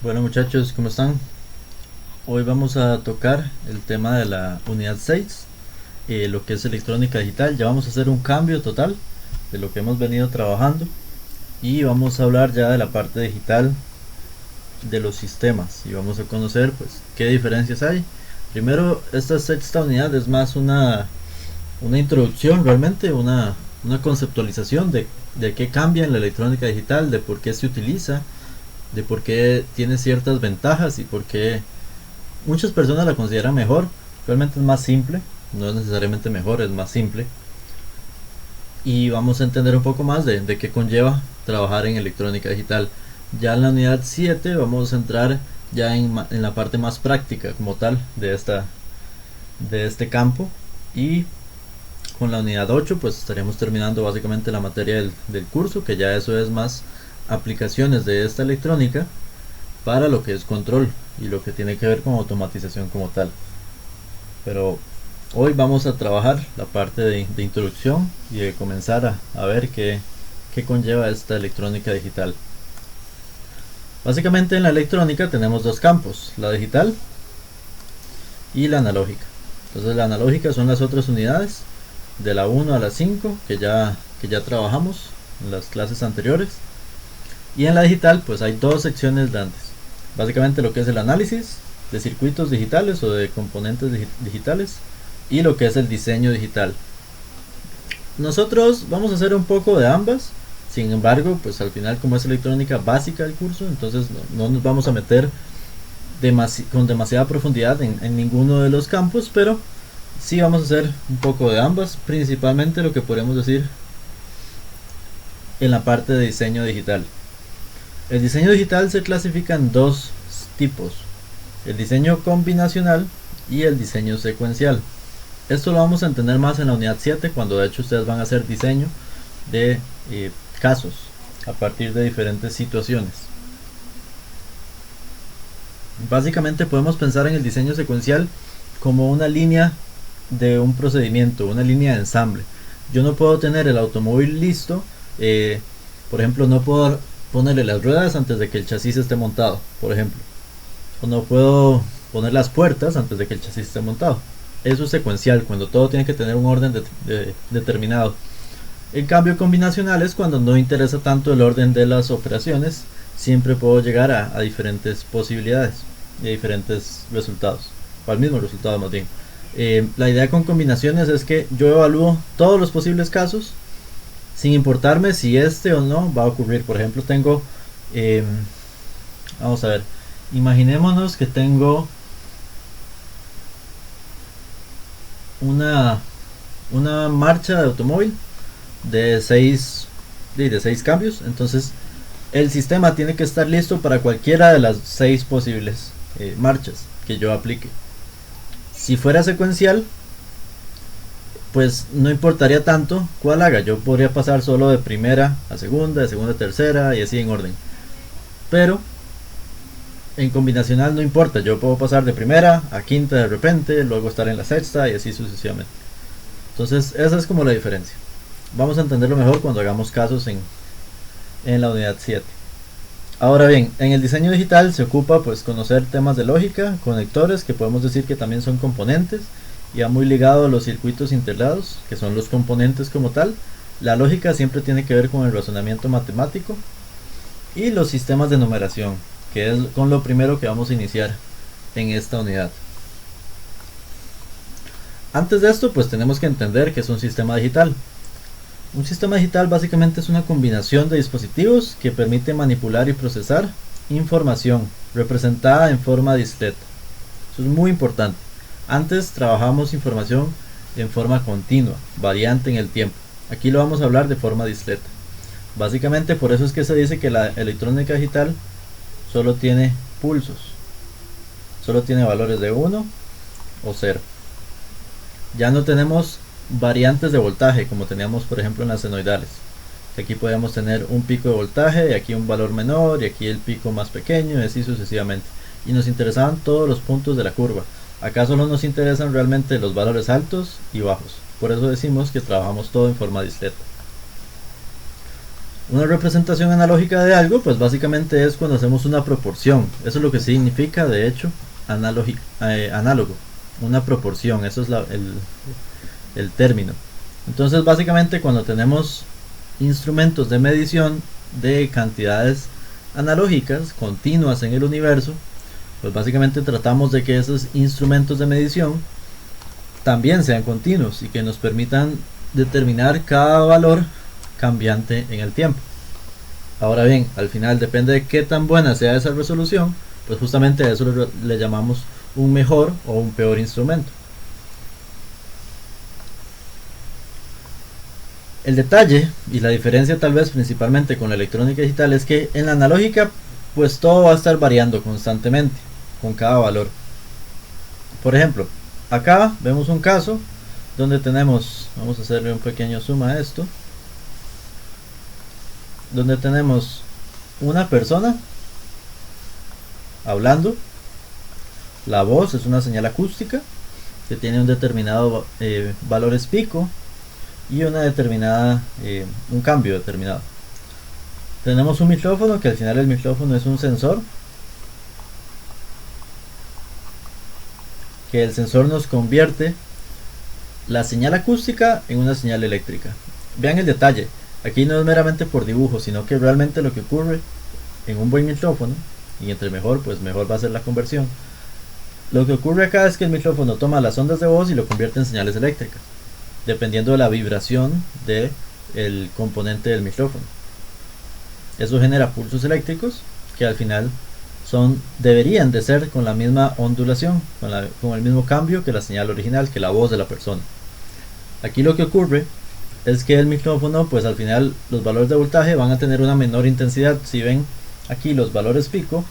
Bueno muchachos, ¿cómo están? Hoy vamos a tocar el tema de la unidad 6, lo que es electrónica digital. Ya vamos a hacer un cambio total de lo que hemos venido trabajando y vamos a hablar ya de la parte digital de los sistemas y vamos a conocer pues qué diferencias hay. Primero, esta sexta unidad es más una introducción, realmente una conceptualización de qué cambia en la electrónica digital, de por qué se utiliza, de por qué tiene ciertas ventajas y por qué muchas personas la consideran mejor. Realmente es más simple, no es necesariamente mejor, es más simple. Y vamos a entender un poco más de qué conlleva trabajar en electrónica digital. Ya en la unidad 7 vamos a entrar ya en la parte más práctica como tal de este campo. Y con la unidad 8 pues estaremos terminando básicamente la materia del curso, que ya eso es más aplicaciones de esta electrónica para lo que es control y lo que tiene que ver con automatización como tal. Pero hoy vamos a trabajar la parte de introducción y de comenzar a ver qué conlleva esta electrónica digital. Básicamente en la electrónica tenemos dos campos, la digital y la analógica. Entonces la analógica son las otras unidades de la 1 a la 5 que ya trabajamos en las clases anteriores. Y en la digital pues hay dos secciones grandes. Básicamente lo que es el análisis de circuitos digitales o de componentes digitales y lo que es el diseño digital. Nosotros vamos a hacer un poco de ambas. Sin embargo, pues al final, como es electrónica básica del curso, entonces no nos vamos a meter con demasiada profundidad en ninguno de los campos, pero sí vamos a hacer un poco de ambas, principalmente lo que podemos decir en la parte de diseño digital. El diseño digital se clasifica en dos tipos: el diseño combinacional y el diseño secuencial. Esto lo vamos a entender más en la unidad 7, cuando de hecho ustedes van a hacer diseño de casos a partir de diferentes situaciones. Básicamente podemos pensar en el diseño secuencial como una línea de un procedimiento, una línea de ensamble. Yo no puedo tener el automóvil listo, por ejemplo, no puedo ponerle las ruedas antes de que el chasis esté montado, por ejemplo, o no puedo poner las puertas antes de que el chasis esté montado. Eso es secuencial, cuando todo tiene que tener un orden determinado. El cambio combinacional es cuando no interesa tanto el orden de las operaciones, siempre puedo llegar a diferentes posibilidades y a diferentes resultados, o al mismo resultado más bien. La idea con combinaciones es que yo evalúo todos los posibles casos sin importarme si este o no va a ocurrir. Por ejemplo, tengo, vamos a ver, imaginémonos que tengo una marcha de automóvil de 6 cambios. Entonces el sistema tiene que estar listo para cualquiera de las 6 posibles marchas que yo aplique. Si fuera secuencial, pues no importaría tanto cuál haga, yo podría pasar solo de primera a segunda, de segunda a tercera y así en orden. Pero en combinacional no importa, yo puedo pasar de primera a quinta de repente, luego estar en la sexta y así sucesivamente. Entonces esa es como la diferencia. Vamos a entenderlo mejor cuando hagamos casos en la unidad 7. Ahora bien, en el diseño digital se ocupa pues conocer temas de lógica, conectores, que podemos decir que también son componentes, y va muy ligado a los circuitos integrados, que son los componentes como tal. La lógica siempre tiene que ver con el razonamiento matemático, y los sistemas de numeración, que es con lo primero que vamos a iniciar en esta unidad. Antes de esto pues tenemos que entender qué es un sistema digital. Un sistema digital básicamente es una combinación de dispositivos que permite manipular y procesar información representada en forma discreta. Eso es muy importante. Antes trabajamos información en forma continua, variante en el tiempo. Aquí lo vamos a hablar de forma discreta. Básicamente por eso es que se dice que la electrónica digital solo tiene pulsos, solo tiene valores de 1 o 0. Ya no tenemos variantes de voltaje como teníamos por ejemplo en las senoidales. Aquí podemos tener un pico de voltaje y aquí un valor menor y aquí el pico más pequeño y así sucesivamente. Y nos interesaban todos los puntos de la curva. Acá solo nos interesan realmente los valores altos y bajos. Por eso decimos que trabajamos todo en forma discreta. Una representación analógica de algo, pues básicamente es cuando hacemos una proporción. Eso es lo que significa, de hecho, análogo. Una proporción, eso es el término. Entonces, básicamente, cuando tenemos instrumentos de medición de cantidades analógicas continuas en el universo, pues básicamente tratamos de que esos instrumentos de medición también sean continuos y que nos permitan determinar cada valor cambiante en el tiempo. Ahora bien, al final depende de qué tan buena sea esa resolución, pues justamente a eso le llamamos un mejor o un peor instrumento. El detalle y la diferencia tal vez principalmente con la electrónica digital es que en la analógica pues todo va a estar variando constantemente con cada valor. Por ejemplo, acá vemos un caso donde tenemos, vamos a hacerle un pequeño zoom a esto, donde tenemos una persona hablando. La voz es una señal acústica que tiene un determinado valores pico y una determinada un cambio determinado. Tenemos un micrófono, que al final el micrófono es un sensor, que el sensor nos convierte la señal acústica en una señal eléctrica. Vean el detalle, aquí no es meramente por dibujo, sino que realmente lo que ocurre en un buen micrófono, y entre mejor, pues mejor va a ser la conversión. Lo que ocurre acá es que el micrófono toma las ondas de voz y lo convierte en señales eléctricas, dependiendo de la vibración del componente del micrófono. Eso genera pulsos eléctricos que al final deberían de ser con la misma ondulación, con el mismo cambio que la señal original, que la voz de la persona. Aquí lo que ocurre es que el micrófono, pues al final los valores de voltaje van a tener una menor intensidad. Si ven aquí los valores pico,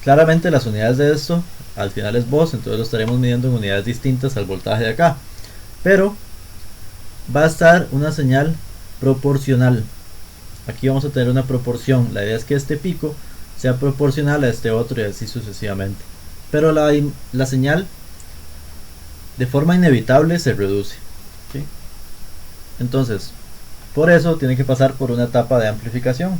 claramente las unidades de esto al final es voz, entonces lo estaremos midiendo en unidades distintas al voltaje de acá, pero va a estar una señal proporcional. Aquí vamos a tener una proporción, la idea es que este pico sea proporcional a este otro y así sucesivamente, pero la señal de forma inevitable se reduce, ¿sí? Entonces por eso tiene que pasar por una etapa de amplificación.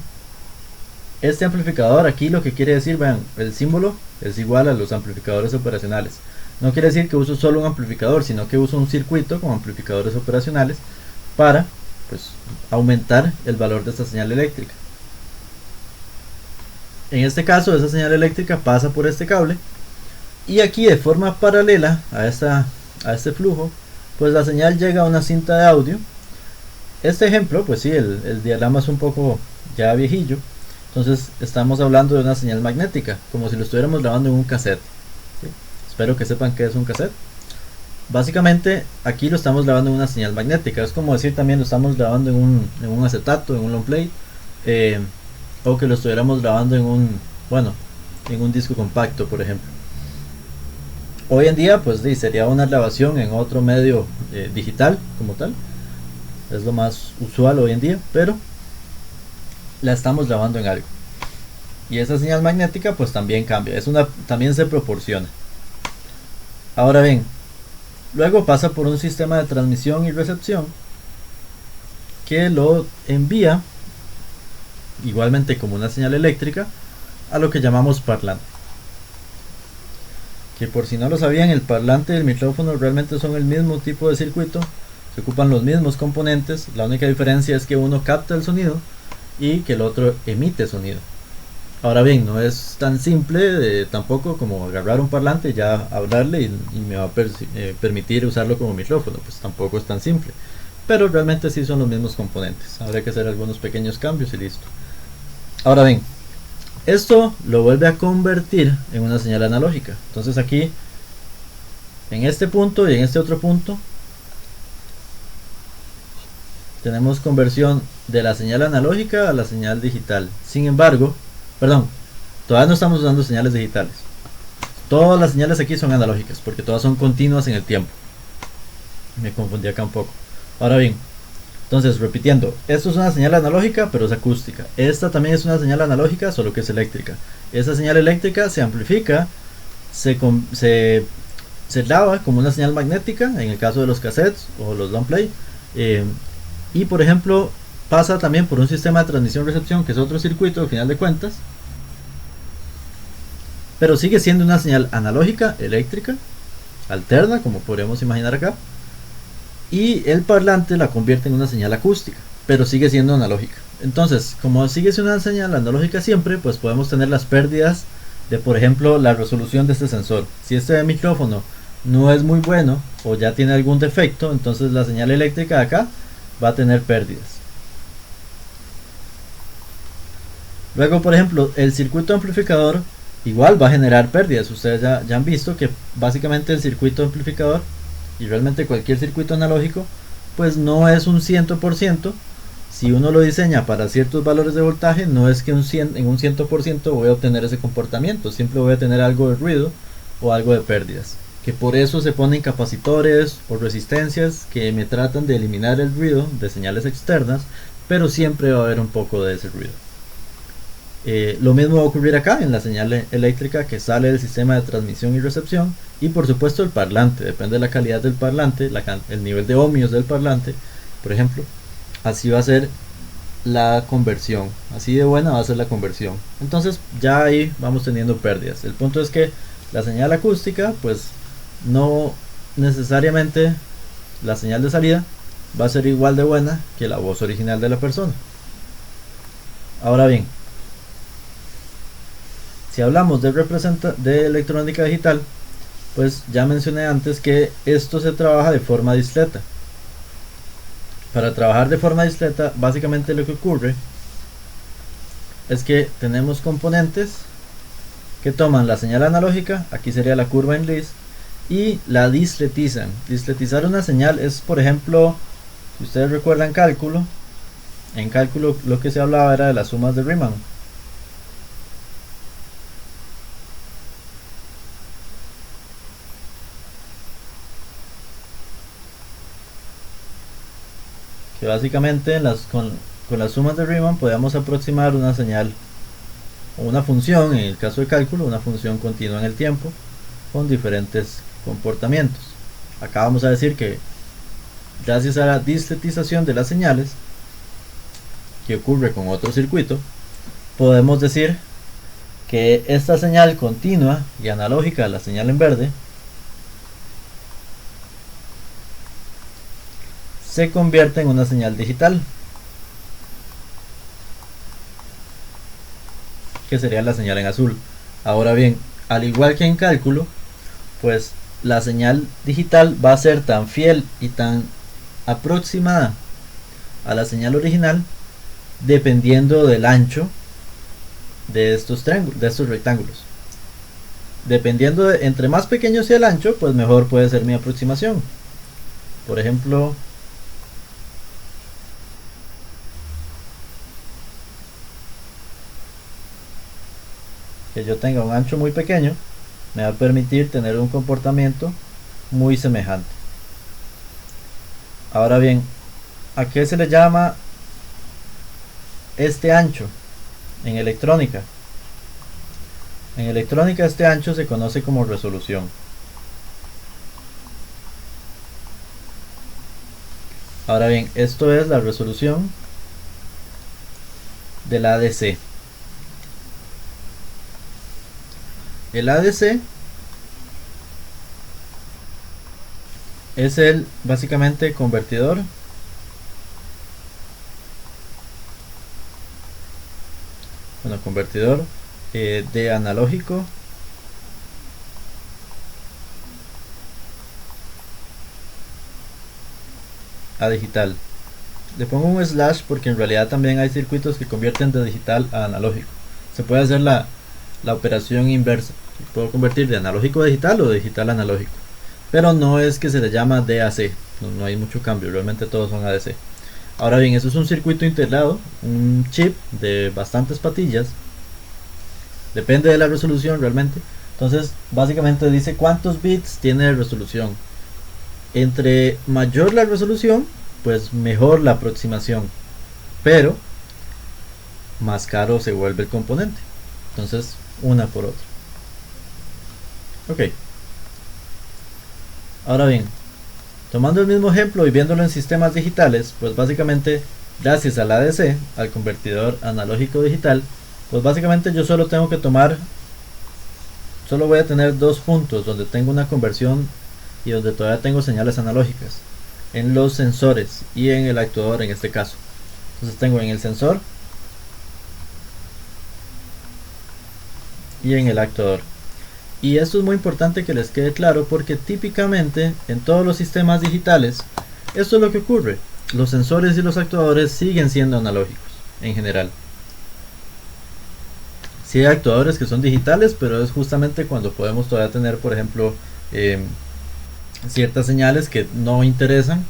Este amplificador aquí lo que quiere decir, vean, el símbolo es igual a los amplificadores operacionales. No quiere decir que uso solo un amplificador, sino que uso un circuito con amplificadores operacionales para pues aumentar el valor de esta señal eléctrica. En este caso esa señal eléctrica pasa por este cable y aquí de forma paralela a este flujo, pues la señal llega a una cinta de audio. Este ejemplo, pues sí, el diagrama es un poco ya viejillo, entonces estamos hablando de una señal magnética, como si lo estuviéramos grabando en un cassette, ¿sí? Espero que sepan qué es un cassette. Básicamente aquí lo estamos grabando en una señal magnética, es como decir también lo estamos grabando en un acetato, en un long play, o que lo estuviéramos grabando en un disco compacto, por ejemplo. Hoy en día pues sí, sería una grabación en otro medio digital como tal, es lo más usual hoy en día, pero la estamos grabando en algo. Y esa señal magnética pues también cambia, también se proporciona. Ahora bien, luego pasa por un sistema de transmisión y recepción que lo envía igualmente como una señal eléctrica a lo que llamamos parlante. Que por si no lo sabían, el parlante y el micrófono realmente son el mismo tipo de circuito, se ocupan los mismos componentes, la única diferencia es que uno capta el sonido y que el otro emite sonido. Ahora bien, no es tan simple tampoco como agarrar un parlante y ya hablarle y me va a permitir usarlo como micrófono, pues tampoco es tan simple, pero realmente sí son los mismos componentes, habrá que hacer algunos pequeños cambios y listo. Ahora bien, esto lo vuelve a convertir en una señal analógica, entonces aquí en este punto y en este otro punto tenemos conversión de la señal analógica a la señal digital. Sin embargo, todavía no estamos usando señales digitales. Todas las señales aquí son analógicas porque todas son continuas en el tiempo. Me confundí acá un poco. Ahora bien, entonces repitiendo, esto es una señal analógica pero es acústica. Esta también es una señal analógica solo que es eléctrica. Esta señal eléctrica se amplifica, se graba como una señal magnética en el caso de los cassettes o los long play. Y por ejemplo pasa también por un sistema de transmisión-recepción, que es otro circuito al final de cuentas, pero sigue siendo una señal analógica, eléctrica, alterna, como podríamos imaginar acá, y el parlante la convierte en una señal acústica, pero sigue siendo analógica. Entonces, como sigue siendo una señal analógica siempre, pues podemos tener las pérdidas de, por ejemplo, la resolución de este sensor. Si este micrófono no es muy bueno o ya tiene algún defecto, entonces la señal eléctrica de acá va a tener pérdidas. Luego, por ejemplo, el circuito amplificador igual va a generar pérdidas. Ustedes ya han visto que básicamente el circuito amplificador y realmente cualquier circuito analógico pues no es un 100%. Si uno lo diseña para ciertos valores de voltaje, no es que en un 100% voy a obtener ese comportamiento, siempre voy a tener algo de ruido o algo de pérdidas, que por eso se ponen capacitores o resistencias que me tratan de eliminar el ruido de señales externas, pero siempre va a haber un poco de ese ruido. Lo mismo va a ocurrir acá en la señal eléctrica que sale del sistema de transmisión y recepción, y por supuesto el parlante, depende de la calidad del parlante, el nivel de ohmios del parlante, por ejemplo, así va a ser la conversión, así de buena va a ser la conversión. Entonces ya ahí vamos teniendo pérdidas. El punto es que la señal acústica pues no necesariamente la señal de salida va a ser igual de buena que la voz original de la persona. Ahora bien, si hablamos de electrónica digital, pues ya mencioné antes que esto se trabaja de forma disleta. Para trabajar de forma disleta, básicamente lo que ocurre es que tenemos componentes que toman la señal analógica, aquí sería la curva en Lis, y la disletizan. Disletizar una señal es, por ejemplo, si ustedes recuerdan cálculo, en cálculo lo que se hablaba era de las sumas de Riemann. Que básicamente con las sumas de Riemann podemos aproximar una señal o una función, en el caso de cálculo, una función continua en el tiempo con diferentes comportamientos. Acá vamos a decir que gracias a la disletización de las señales que ocurre con otro circuito, podemos decir que esta señal continua y analógica, la señal en verde, se convierte en una señal digital, que sería la señal en azul. Ahora bien, al igual que en cálculo, pues la señal digital va a ser tan fiel y tan aproximada a la señal original dependiendo del ancho de estos rectángulos. Dependiendo de, entre más pequeño sea el ancho, pues mejor puede ser mi aproximación. Por ejemplo, que yo tenga un ancho muy pequeño me va a permitir tener un comportamiento muy semejante. Ahora bien, ¿a qué se le llama este ancho en electrónica? En electrónica este ancho se conoce como resolución. Ahora bien, esto es la resolución del ADC. El ADC es el básicamente convertidor de analógico a digital. Le pongo un slash porque en realidad también hay circuitos que convierten de digital a analógico. Se puede hacer la operación inversa. Puedo convertir de analógico a digital o de digital a analógico. Pero no es que se le llama DAC. No hay mucho cambio. Realmente todos son ADC. Ahora bien, eso es un circuito integrado. Un chip de bastantes patillas. Depende de la resolución realmente. Entonces básicamente dice cuántos bits tiene de resolución. Entre mayor la resolución, pues mejor la aproximación. Pero más caro se vuelve el componente. Entonces, una por otra. Ok. Ahora bien, tomando el mismo ejemplo y viéndolo en sistemas digitales, pues básicamente Gracias al ADC, al convertidor analógico digital, pues básicamente yo solo tengo que tomar, solo voy a tener dos puntos donde tengo una conversión y donde todavía tengo señales analógicas, en los sensores y en el actuador en este caso. Entonces tengo en el sensor y en el actuador. Y esto es muy importante que les quede claro porque típicamente en todos los sistemas digitales esto es lo que ocurre. Los sensores y los actuadores siguen siendo analógicos en general. Sí hay actuadores que son digitales, pero es justamente cuando podemos todavía tener, por ejemplo, ciertas señales que no interesan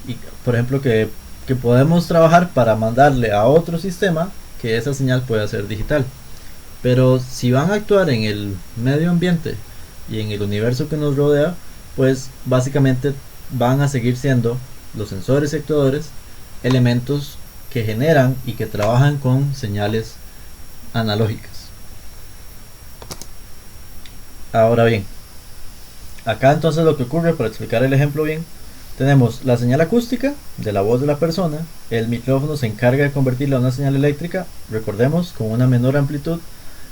y, por ejemplo, que podemos trabajar para mandarle a otro sistema que esa señal pueda ser digital. Pero si van a actuar en el medio ambiente y en el universo que nos rodea, pues básicamente van a seguir siendo los sensores y actuadores elementos que generan y que trabajan con señales analógicas. Ahora bien, acá entonces lo que ocurre, para explicar el ejemplo bien, tenemos la señal acústica de la voz de la persona, el micrófono se encarga de convertirla a una señal eléctrica, recordemos, con una menor amplitud.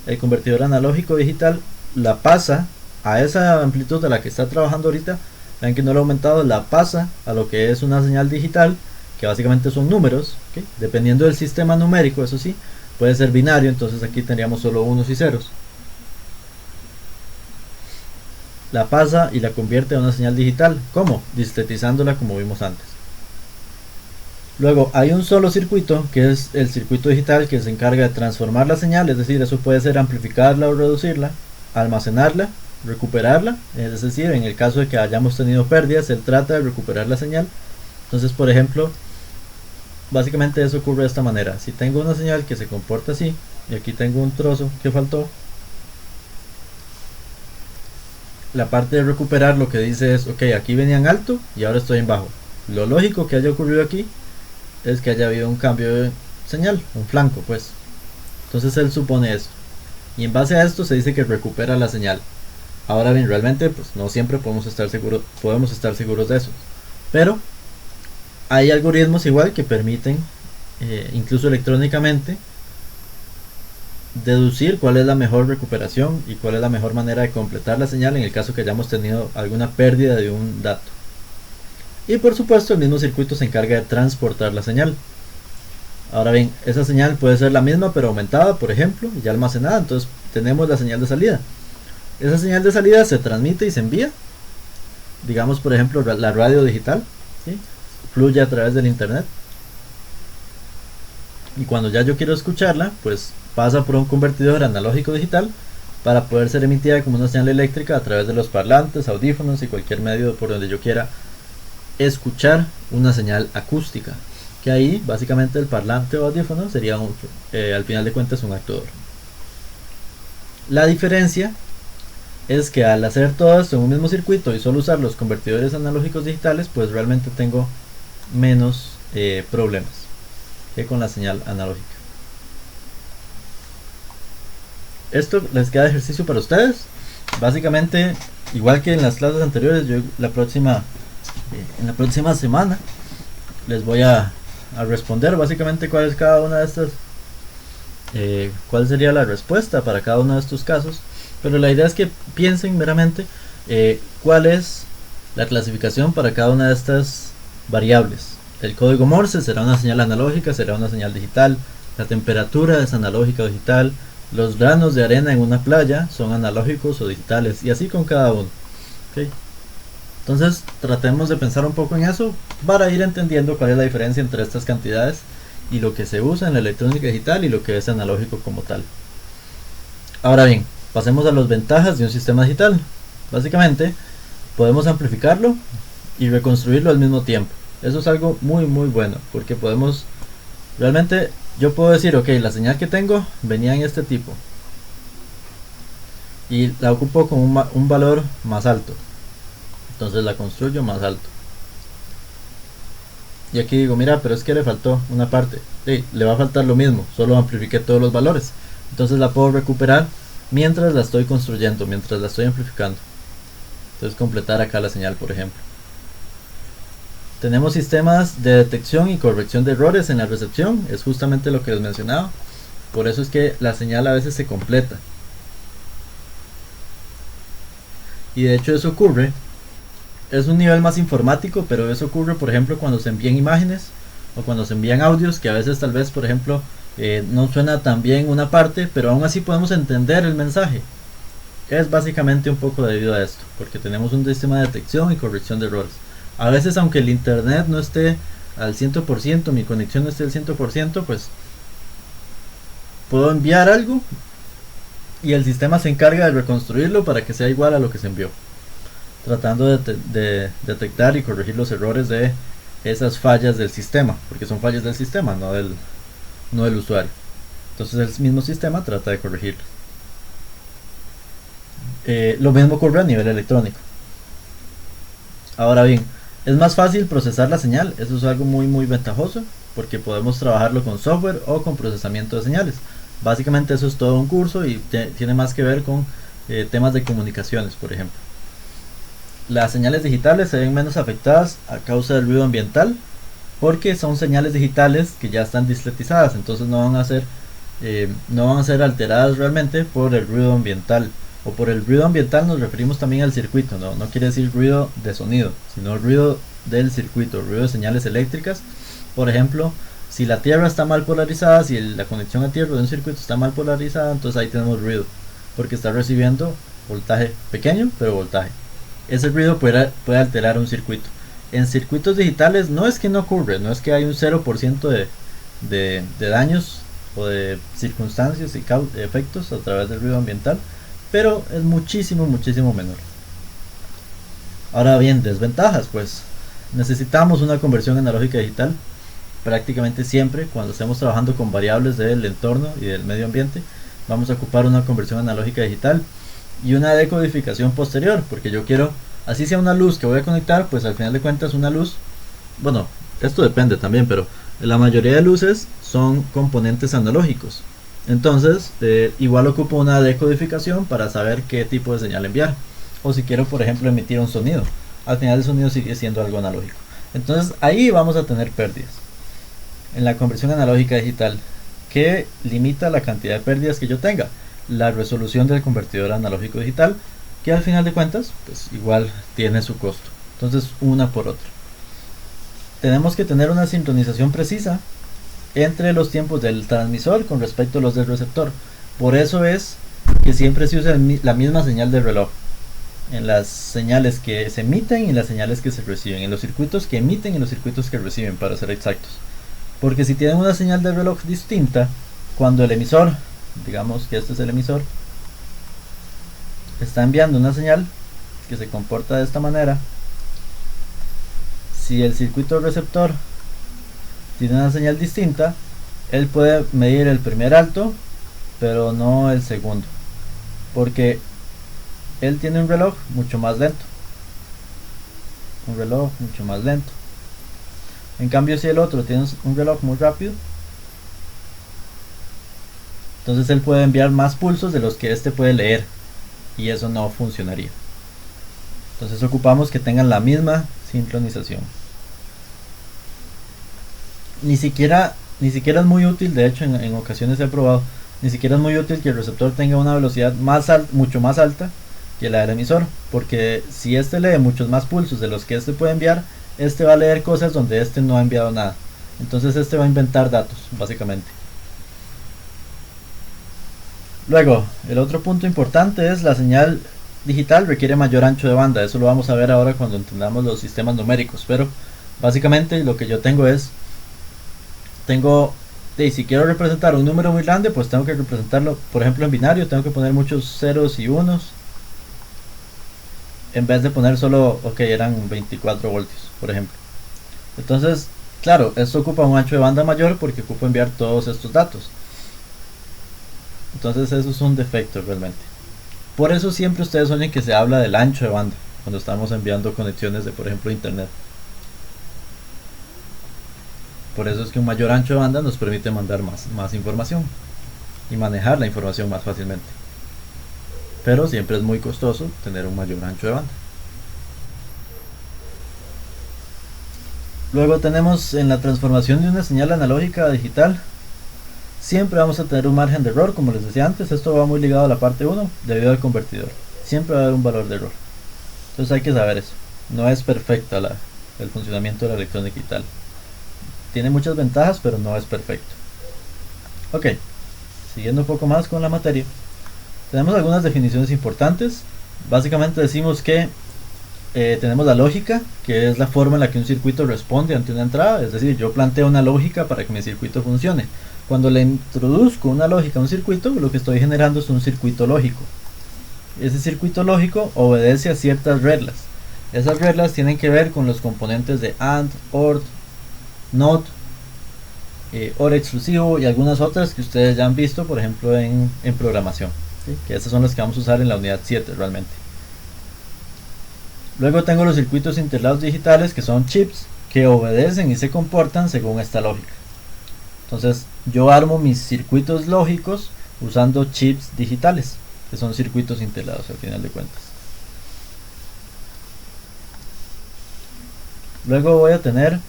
El convertidor analógico digital la pasa a esa amplitud a la que está trabajando ahorita. Vean que no lo he aumentado, la pasa a lo que es una señal digital, que básicamente son números, ¿okay? Dependiendo del sistema numérico, eso sí, puede ser binario, entonces aquí tendríamos solo unos y ceros. La pasa y la convierte a una señal digital. ¿Cómo? Discretizándola como vimos antes. Luego hay un solo circuito, que es el circuito digital, que se encarga de transformar la señal, es decir, eso puede ser amplificarla o reducirla, almacenarla, recuperarla, es decir, en el caso de que hayamos tenido pérdidas, él trata de recuperar la señal. Entonces, por ejemplo, básicamente eso ocurre de esta manera. Si tengo una señal que se comporta así, y aquí tengo un trozo que faltó, la parte de recuperar lo que dice es, ok, aquí venía en alto y ahora estoy en bajo. Lo lógico que haya ocurrido aquí es que haya habido un cambio de señal, un flanco pues. Entonces él supone eso. Y en base a esto se dice que recupera la señal. Ahora bien, realmente pues no siempre podemos estar seguros de eso. Pero hay algoritmos igual que permiten, incluso electrónicamente, deducir cuál es la mejor recuperación y cuál es la mejor manera de completar la señal en el caso que hayamos tenido alguna pérdida de un dato. Y por supuesto el mismo circuito se encarga de transportar la señal. Ahora bien, esa señal puede ser la misma pero aumentada, por ejemplo, y ya almacenada. Entonces tenemos la señal de salida. Esa señal de salida se transmite y se envía. Digamos, por ejemplo, la radio digital, ¿sí? Fluye a través del internet. Y cuando ya yo quiero escucharla, pues pasa por un convertidor analógico digital para poder ser emitida como una señal eléctrica a través de los parlantes, audífonos y cualquier medio por donde yo quiera escuchar una señal acústica, que ahí básicamente el parlante o audífono sería al final de cuentas un actuador. La diferencia es que al hacer todo esto en un mismo circuito y solo usar los convertidores analógicos digitales, pues realmente tengo menos problemas que con la señal analógica. Esto les queda de ejercicio para ustedes. Básicamente, igual que en las clases anteriores, yo en la próxima semana les voy a responder básicamente cuál es cada una de estas, cuál sería la respuesta para cada uno de estos casos. Pero la idea es que piensen meramente cuál es la clasificación para cada una de estas variables. El código Morse será una señal analógica, será una señal digital. La temperatura es analógica o digital. Los granos de arena en una playa son analógicos o digitales, y así con cada uno. ¿Okay? Entonces tratemos de pensar un poco en eso para ir entendiendo cuál es la diferencia entre estas cantidades y lo que se usa en la electrónica digital y lo que es analógico como tal. Ahora bien, pasemos a las ventajas de un sistema digital. Básicamente podemos amplificarlo y reconstruirlo al mismo tiempo. Eso es algo muy bueno, porque podemos realmente, yo puedo decir, ok, la señal que tengo venía en este tipo y la ocupo con un valor más alto, entonces la construyo más alto. Y aquí digo, mira, pero es que le faltó una parte. Sí, le va a faltar lo mismo, solo amplifiqué todos los valores. Entonces la puedo recuperar mientras la estoy construyendo, mientras la estoy amplificando. Entonces completar acá la señal, por ejemplo. Tenemos sistemas de detección y corrección de errores en la recepción, es justamente lo que les mencionaba. Por eso es que la señal a veces se completa. Y de hecho eso ocurre, es un nivel más informático, pero eso ocurre por ejemplo cuando se envían imágenes o cuando se envían audios, que a veces tal vez por ejemplo no suena tan bien una parte, pero aún así podemos entender el mensaje. Es básicamente un poco debido a esto, porque tenemos un sistema de detección y corrección de errores. A veces aunque el internet no esté al 100%, mi conexión no esté al 100%, pues puedo enviar algo y el sistema se encarga de reconstruirlo para que sea igual a lo que se envió, tratando de detectar y corregir los errores de esas fallas del sistema, porque son fallas del sistema, no del usuario. Entonces el mismo sistema trata de corregirlos. Lo mismo ocurre a nivel electrónico. Ahora bien, es más fácil procesar la señal, eso es algo muy ventajoso, porque podemos trabajarlo con software o con procesamiento de señales. Básicamente eso es todo un curso y tiene más que ver con temas de comunicaciones, por ejemplo. Las señales digitales se ven menos afectadas a causa del ruido ambiental, porque son señales digitales que ya están discretizadas, entonces no van a ser alteradas realmente por el ruido ambiental. O por el ruido ambiental nos referimos también al circuito, no quiere decir ruido de sonido, sino ruido del circuito, ruido de señales eléctricas. Por ejemplo, si la tierra está mal polarizada, si la conexión a tierra de un circuito está mal polarizada, entonces ahí tenemos ruido, porque está recibiendo voltaje pequeño, pero voltaje. Ese ruido puede alterar un circuito. En circuitos digitales no es que no ocurre, no es que hay un 0% de daños o de circunstancias y efectos a través del ruido ambiental, pero es muchísimo menor. Ahora bien, desventajas, pues necesitamos una conversión analógica digital prácticamente siempre. Cuando estemos trabajando con variables del entorno y del medio ambiente, vamos a ocupar una conversión analógica digital y una decodificación posterior, porque yo quiero, así sea una luz que voy a conectar, pues al final de cuentas una luz, bueno, esto depende también, pero la mayoría de luces son componentes analógicos. Entonces, igual ocupo una decodificación para saber qué tipo de señal enviar. O si quiero, por ejemplo, emitir un sonido. Al final el sonido sigue siendo algo analógico. Entonces, ahí vamos a tener pérdidas. En la conversión analógica digital, ¿qué limita la cantidad de pérdidas que yo tenga? La resolución del convertidor analógico digital, que al final de cuentas, pues igual tiene su costo. Entonces, una por otra. Tenemos que tener una sincronización precisa entre los tiempos del transmisor con respecto a los del receptor. Por eso es que siempre se usa la misma señal de reloj en las señales que se emiten y las señales que se reciben, en los circuitos que emiten y los circuitos que reciben, para ser exactos. Porque si tienen una señal de reloj distinta, cuando el emisor, digamos que este es el emisor, está enviando una señal que se comporta de esta manera, si el circuito receptor tiene una señal distinta, él puede medir el primer alto, pero no el segundo, porque él tiene un reloj mucho más lento. En cambio, si el otro tiene un reloj muy rápido, entonces él puede enviar más pulsos de los que este puede leer, y eso no funcionaría. Entonces ocupamos que tengan la misma sincronización. Ni siquiera es muy útil, de hecho en ocasiones he probado, ni siquiera es muy útil que el receptor tenga una velocidad mucho más alta que la del emisor, porque si este lee muchos más pulsos de los que este puede enviar, este va a leer cosas donde este no ha enviado nada. Entonces este va a inventar datos, básicamente. Luego, el otro punto importante es la señal digital requiere mayor ancho de banda. Eso lo vamos a ver ahora cuando entendamos los sistemas numéricos, pero básicamente lo que yo tengo es, si quiero representar un número muy grande, pues tengo que representarlo, por ejemplo en binario, tengo que poner muchos ceros y unos, en vez de poner solo, eran 24 voltios, por ejemplo. Entonces, claro, esto ocupa un ancho de banda mayor porque ocupa enviar todos estos datos. Entonces eso es un defecto realmente. Por eso siempre ustedes oyen que se habla del ancho de banda cuando estamos enviando conexiones de, por ejemplo, internet. Por eso es que un mayor ancho de banda nos permite mandar más información y manejar la información más fácilmente. Pero siempre es muy costoso tener un mayor ancho de banda. Luego tenemos en la transformación de una señal analógica a digital, siempre vamos a tener un margen de error, como les decía antes. Esto va muy ligado a la parte 1 debido al convertidor. Siempre va a haber un valor de error. Entonces hay que saber eso. No es perfecta el funcionamiento de la electrónica digital. Tiene muchas ventajas, pero no es perfecto. Ok, siguiendo un poco más con la materia, tenemos algunas definiciones importantes. Básicamente decimos que tenemos la lógica, que es la forma en la que un circuito responde ante una entrada. Es decir, yo planteo una lógica para que mi circuito funcione. Cuando le introduzco una lógica a un circuito, lo que estoy generando es un circuito lógico. Ese circuito lógico obedece a ciertas reglas. Esas reglas tienen que ver con los componentes de AND, OR, NOT, OR exclusivo y algunas otras que ustedes ya han visto, por ejemplo, en programación, ¿sí? Que esas son las que vamos a usar en la unidad 7 realmente. Luego tengo los circuitos integrados digitales, que son chips que obedecen y se comportan según esta lógica. Entonces yo armo mis circuitos lógicos usando chips digitales, que son circuitos integrados al final de cuentas. Luego voy a tener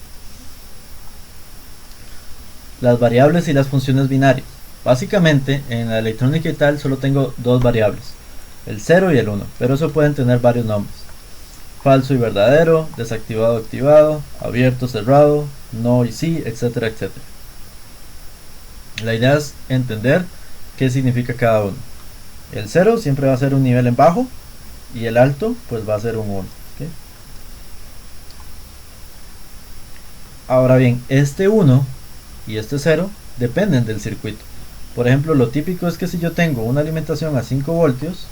las variables y las funciones binarias. Básicamente en la electrónica y tal solo tengo dos variables, el 0 y el 1, pero eso pueden tener varios nombres: falso y verdadero, desactivado, activado, abierto, cerrado, no y sí, etcétera, etcétera. La idea es entender qué significa cada uno. El 0 siempre va a ser un nivel en bajo y el alto pues va a ser un 1. ¿Okay? Ahora bien, este 1 y este 0 dependen del circuito. Por ejemplo, lo típico es que si yo tengo una alimentación a 5 voltios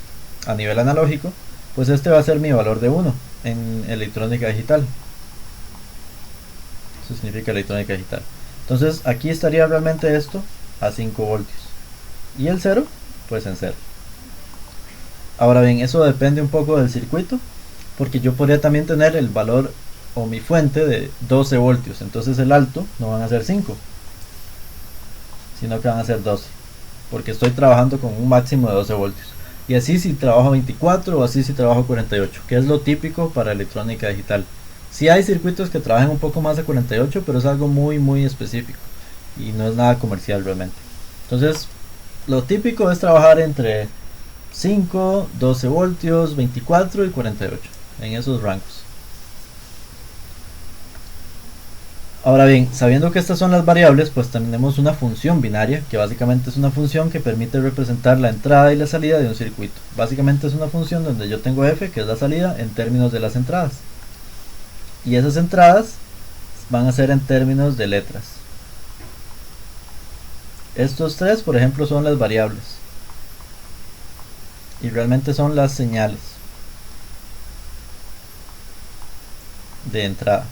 a nivel analógico, pues este va a ser mi valor de 1 en electrónica digital. Eso significa electrónica digital. Entonces aquí estaría realmente esto a 5 voltios y el 0 pues en 0. Ahora bien, eso depende un poco del circuito, porque yo podría también tener el valor o mi fuente de 12 voltios, entonces el alto no van a ser 5, sino que van a ser 12, porque estoy trabajando con un máximo de 12 voltios. Y así si trabajo 24 o así si trabajo 48, que es lo típico para electrónica digital. Sí hay circuitos que trabajan un poco más de 48, pero es algo muy específico y no es nada comercial realmente. Entonces lo típico es trabajar entre 5, 12 voltios, 24 y 48, en esos rangos. Ahora bien, sabiendo que estas son las variables, pues tenemos una función binaria, que básicamente es una función que permite representar la entrada y la salida de un circuito. Básicamente es una función donde yo tengo f, que es la salida, en términos de las entradas. Y esas entradas van a ser en términos de letras. Estos tres, por ejemplo, son las variables. Y realmente son las señales de entrada.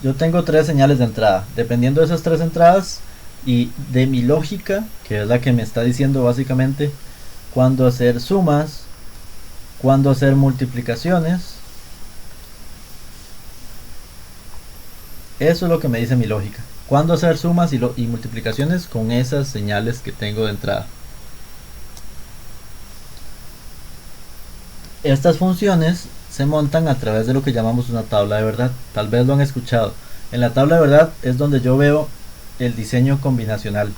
Yo tengo tres señales de entrada. Dependiendo de esas tres entradas y de mi lógica, que es la que me está diciendo básicamente cuándo hacer sumas, cuándo hacer multiplicaciones, eso es lo que me dice mi lógica. Cuándo hacer sumas y multiplicaciones con esas señales que tengo de entrada. Estas funciones se montan a través de lo que llamamos una tabla de verdad. Tal vez lo han escuchado. En la tabla de verdad es donde yo veo el diseño combinacional.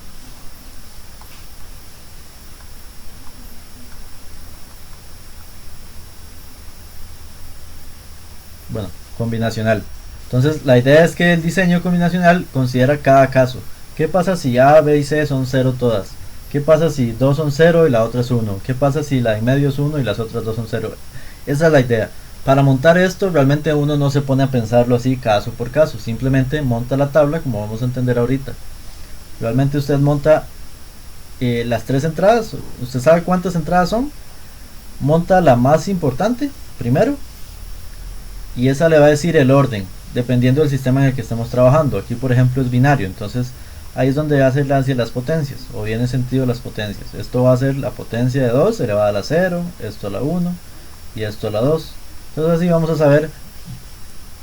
Bueno, combinacional. Entonces la idea es que el diseño combinacional considera cada caso. ¿Qué pasa si A, B y C son 0 todas? ¿Qué pasa si 2 son 0 y la otra es 1? ¿Qué pasa si la en medio es 1 y las otras 2 son 0? Esa es la idea. Para montar esto realmente uno no se pone a pensarlo así caso por caso, simplemente monta la tabla como vamos a entender ahorita. Realmente usted monta las tres entradas, usted sabe cuántas entradas son, monta la más importante primero y esa le va a decir el orden dependiendo del sistema en el que estemos trabajando. Aquí por ejemplo es binario, entonces ahí es donde hace las potencias o viene sentido las potencias. Esto va a ser la potencia de 2 elevada a la 0, esto a la 1 y esto a la 2. Entonces así vamos a saber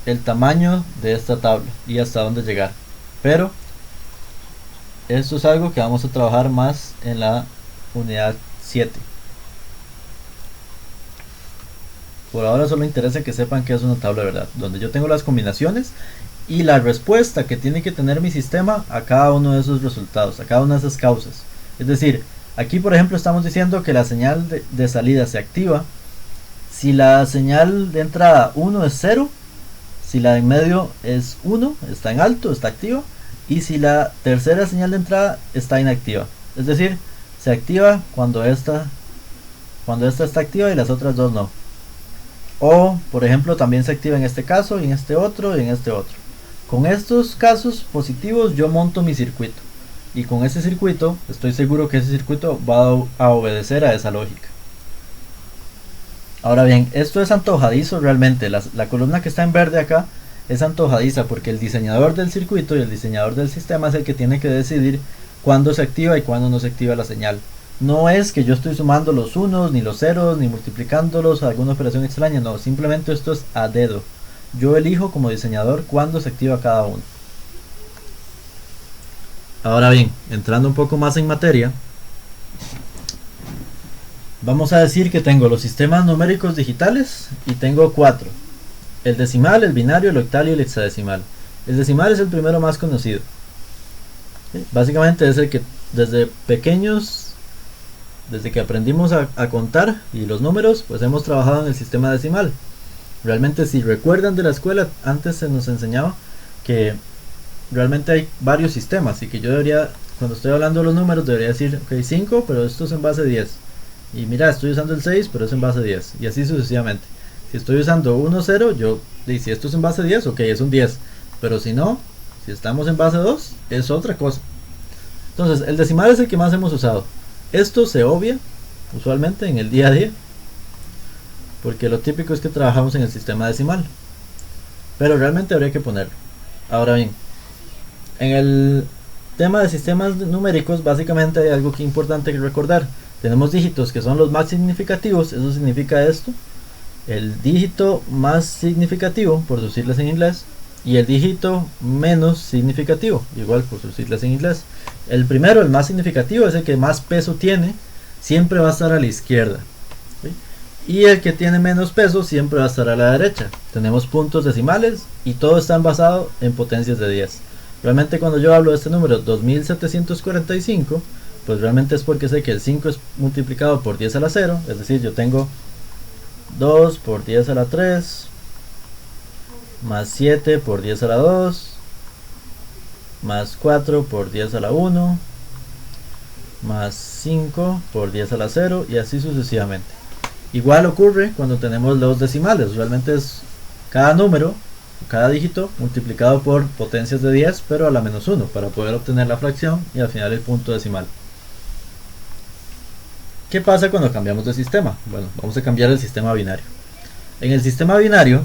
el tamaño de esta tabla y hasta dónde llegar. Pero esto es algo que vamos a trabajar más en la unidad 7. Por ahora solo interesa que sepan que es una tabla de verdad, donde yo tengo las combinaciones y la respuesta que tiene que tener mi sistema a cada uno de esos resultados, a cada una de esas causas. Es decir, aquí por ejemplo estamos diciendo que la señal de salida se activa si la señal de entrada 1 es 0, si la de en medio es 1, está en alto, está activa, y si la tercera señal de entrada está inactiva. Es decir, se activa cuando esta está activa y las otras dos no. O, por ejemplo, también se activa en este caso, y en este otro, y en este otro. Con estos casos positivos yo monto mi circuito. Y con ese circuito, estoy seguro que ese circuito va a obedecer a esa lógica. Ahora bien, esto es antojadizo realmente. La columna que está en verde acá es antojadiza porque el diseñador del circuito y el diseñador del sistema es el que tiene que decidir cuándo se activa y cuándo no se activa la señal. No es que yo estoy sumando los unos, ni los ceros, ni multiplicándolos a alguna operación extraña, no, simplemente esto es a dedo. Yo elijo como diseñador cuándo se activa cada uno. Ahora bien, entrando un poco más en materia, vamos a decir que tengo los sistemas numéricos digitales y tengo 4. El decimal, el binario, el octal y el hexadecimal. El decimal es el primero más conocido. ¿Sí? Básicamente es el que desde pequeños, desde que aprendimos a contar y los números, pues hemos trabajado en el sistema decimal. Realmente si recuerdan de la escuela, antes se nos enseñaba que realmente hay varios sistemas y que yo debería, cuando estoy hablando de los números, debería decir, ok, 5, pero esto es en base 10. Y mira, estoy usando el 6, pero es en base 10. Y así sucesivamente. Si estoy usando 1, 0, yo, si esto es en base 10, ok, es un 10. Pero si no, si estamos en base 2, es otra cosa. Entonces, el decimal es el que más hemos usado. Esto se obvia, usualmente, en el día a día. Porque lo típico es que trabajamos en el sistema decimal. Pero realmente habría que ponerlo. Ahora bien, en el tema de sistemas numéricos, básicamente hay algo que importante que recordar. Tenemos dígitos que son los más significativos, eso significa esto. El dígito más significativo, por sus siglas en inglés, y el dígito menos significativo, igual por sus siglas en inglés. El primero, el más significativo, es el que más peso tiene, siempre va a estar a la izquierda. ¿Sí? Y el que tiene menos peso siempre va a estar a la derecha. Tenemos puntos decimales y todo está basado en potencias de 10. Realmente cuando yo hablo de este número 2745, pues realmente es porque sé que el 5 es multiplicado por 10 a la 0, es decir, yo tengo 2 por 10 a la 3, más 7 por 10 a la 2, más 4 por 10 a la 1, más 5 por 10 a la 0 y así sucesivamente. Igual ocurre cuando tenemos los decimales, realmente es cada número, cada dígito multiplicado por potencias de 10 pero a la menos 1 para poder obtener la fracción y al final el punto decimal. ¿Qué pasa cuando cambiamos de sistema? Bueno, vamos a cambiar el sistema binario. En el sistema binario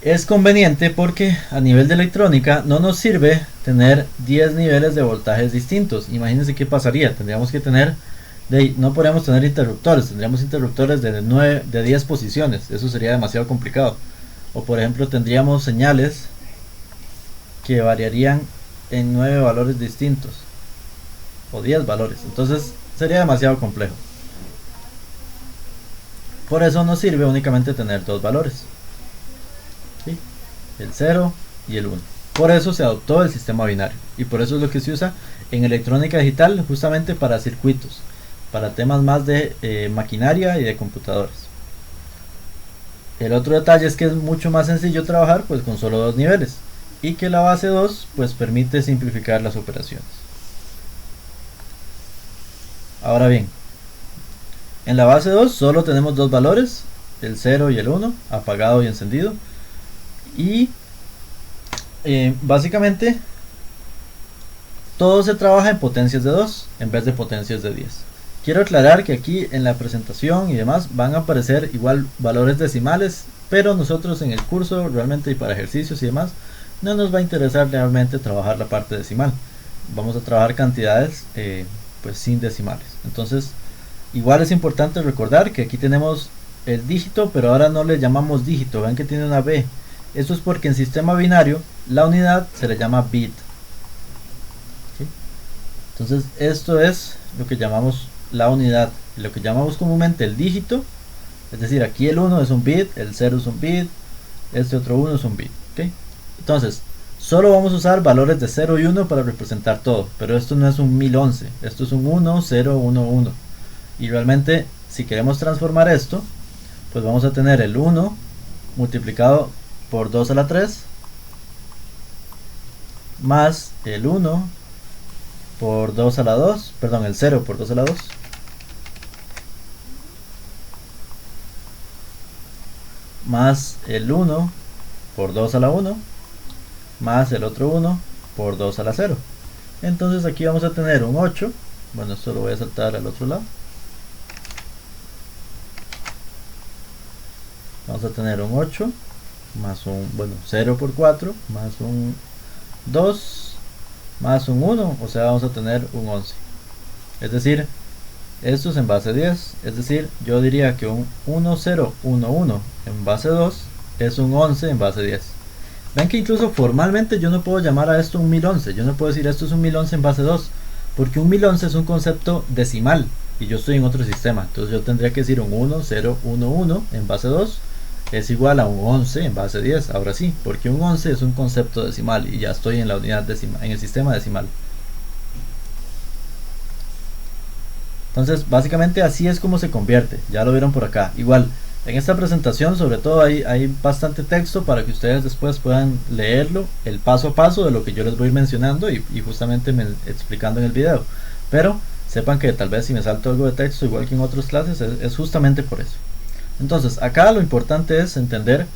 es conveniente porque a nivel de electrónica no nos sirve tener 10 niveles de voltajes distintos. Imagínense qué pasaría, tendríamos que tener, no podríamos tener interruptores, tendríamos interruptores de 10 posiciones, eso sería demasiado complicado. O por ejemplo tendríamos señales que variarían en 9 valores distintos o 10 valores, entonces sería demasiado complejo. Por eso nos sirve únicamente tener dos valores, ¿sí? El 0 y el 1. Por eso se adoptó el sistema binario y por eso es lo que se usa en electrónica digital, justamente para circuitos, para temas más de maquinaria y de computadores. El otro detalle es que es mucho más sencillo trabajar pues con solo dos niveles y que la base 2 pues permite simplificar las operaciones. Ahora bien, en la base 2 solo tenemos dos valores, el 0 y el 1, apagado y encendido, y básicamente todo se trabaja en potencias de 2 en vez de potencias de 10. Quiero aclarar que aquí en la presentación y demás van a aparecer igual valores decimales, pero nosotros en el curso realmente y para ejercicios y demás no nos va a interesar realmente trabajar la parte decimal. Vamos a trabajar cantidades pues sin decimales. Entonces igual es importante recordar que aquí tenemos el dígito, pero ahora no le llamamos dígito, ven que tiene una B. Esto es porque en sistema binario la unidad se le llama bit. ¿Sí? Entonces esto es lo que llamamos la unidad, lo que llamamos comúnmente el dígito Es decir, aquí el 1 es un bit, el 0 es un bit, este otro 1 es un bit. ¿Okay? Entonces, solo vamos a usar valores de 0 y 1 para representar todo, pero esto no es un 1011, esto es un 1, 0, 1, 1. Y realmente, si queremos transformar esto, pues vamos a tener el 1 multiplicado por 2 a la 3 más el 1 por 2 a la 2, perdón, el 0 por 2 a la 2 más el 1 por 2 a la 1 más el otro 1 por 2 a la 0. Entonces aquí vamos a tener un 8, bueno, esto lo voy a saltar al otro lado. Vamos a tener un 8 más un, bueno, 0 por 4 más un 2 más un 1, o sea, vamos a tener un 11. Es decir, esto es en base 10, es decir, yo diría que un 1011 en base 2 es un 11 en base 10. Ven que incluso formalmente yo no puedo llamar a esto un 1011, yo no puedo decir esto es un 1011 en base 2, porque un 1011 es un concepto decimal y yo estoy en otro sistema, entonces yo tendría que decir un 1011 en base 2 es igual a un 11 en base 10, ahora sí, porque un 11 es un concepto decimal y ya estoy en la unidad decimal, en el sistema decimal. Entonces, básicamente así es como se convierte, ya lo vieron por acá. Igual, en esta presentación, sobre todo, hay bastante texto para que ustedes después puedan leerlo, el paso a paso de lo que yo les voy mencionando y justamente explicando en el video. Pero sepan que tal vez si me salto algo de texto, igual que en otras clases, es justamente por eso. Entonces, acá lo importante es entender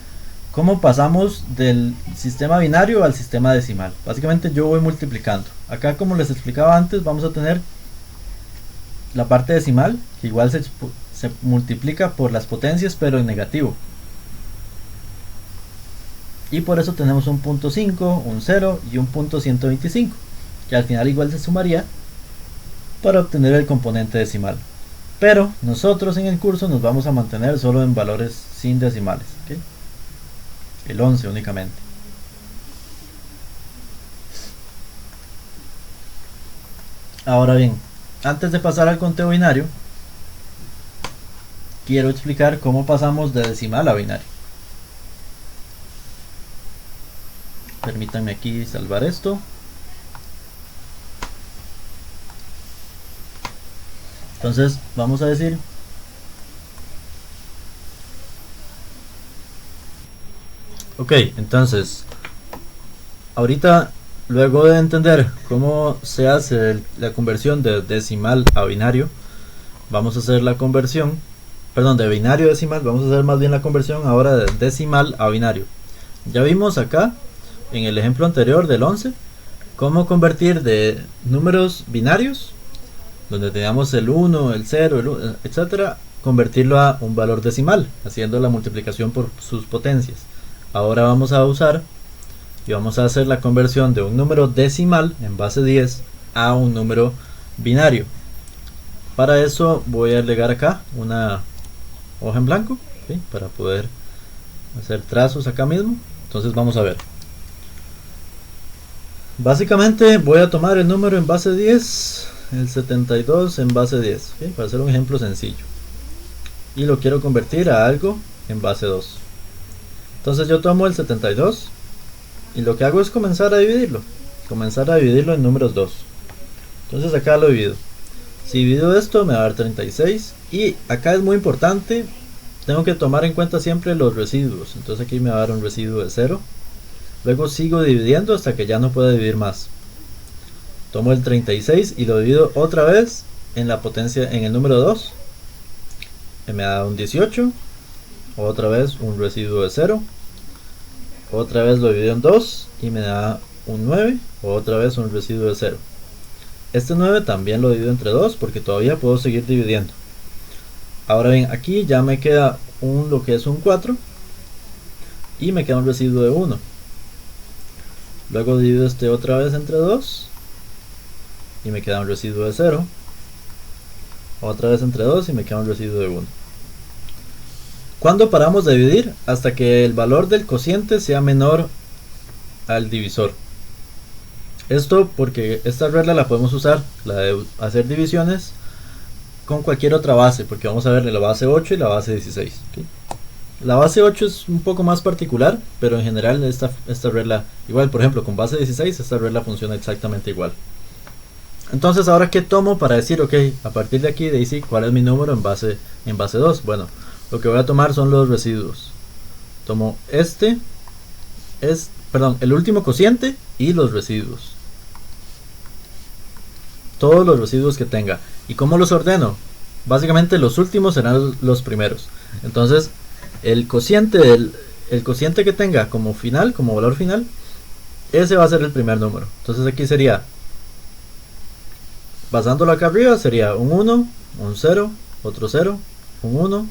cómo pasamos del sistema binario al sistema decimal. Básicamente yo voy multiplicando. Acá, como les explicaba antes, vamos a tener la parte decimal, que igual se multiplica por las potencias, pero en negativo. Y por eso tenemos un punto 5, un 0 y un punto 125, que al final igual se sumaría para obtener el componente decimal. Pero nosotros en el curso nos vamos a mantener solo en valores sin decimales, ¿okay? El 11 únicamente. Ahora bien, antes de pasar al conteo binario, quiero explicar cómo pasamos de decimal a binario. Permítanme aquí salvar esto. Entonces vamos a decir ok, entonces ahorita, luego de entender cómo se hace la conversión de decimal a binario, vamos a hacer la conversión, perdón, de binario a decimal, vamos a hacer más bien la conversión ahora de decimal a binario. Ya vimos acá en el ejemplo anterior del 11 cómo convertir de números binarios, donde teníamos el 1, el 0, etcétera, convertirlo a un valor decimal, haciendo la multiplicación por sus potencias. Ahora vamos a usar y vamos a hacer la conversión de un número decimal en base 10 a un número binario. Para eso voy a agregar acá una hoja en blanco, ¿sí? Para poder hacer trazos acá mismo. Entonces vamos a ver. Básicamente voy a tomar el número en base 10, el 72 en base 10, ¿sí? Para hacer un ejemplo sencillo. Y lo quiero convertir a algo en base 2. Entonces yo tomo el 72 y lo que hago es comenzar a dividirlo en números 2. Entonces acá lo divido. Si divido esto me va a dar 36 y acá es muy importante, tengo que tomar en cuenta siempre los residuos. Entonces aquí me va a dar un residuo de 0. Luego sigo dividiendo hasta que ya no pueda dividir más. Tomo el 36 y lo divido otra vez en la potencia, en el número 2. Me da un 18. Otra vez un residuo de 0. Otra vez lo divido en 2 y me da un 9. Otra vez un residuo de 0. Este 9 también lo divido entre 2 porque todavía puedo seguir dividiendo. Ahora bien, aquí ya me queda lo que es un 4 y me queda un residuo de 1. Luego divido este otra vez entre 2 y me queda un residuo de 0. Otra vez entre 2 y me queda un residuo de 1. ¿Cuándo paramos de dividir? Hasta que el valor del cociente sea menor al divisor. Esto porque esta regla la podemos usar, la de hacer divisiones, con cualquier otra base, porque vamos a ver la base 8 y la base 16. ¿Okay? La base 8 es un poco más particular, pero en general esta regla, igual por ejemplo con base 16, esta regla funciona exactamente igual. Entonces ahora qué tomo para decir, ok, a partir de aquí, de ahí sí, cuál es mi número en base 2. Bueno, lo que voy a tomar son los residuos. Tomo el último cociente y los residuos. Todos los residuos que tenga. ¿Y cómo los ordeno? Básicamente los últimos serán los primeros. Entonces el cociente que tenga como final, como valor final, ese va a ser el primer número. Entonces aquí sería, basándolo acá arriba, sería un 1, un 0, otro 0, un 1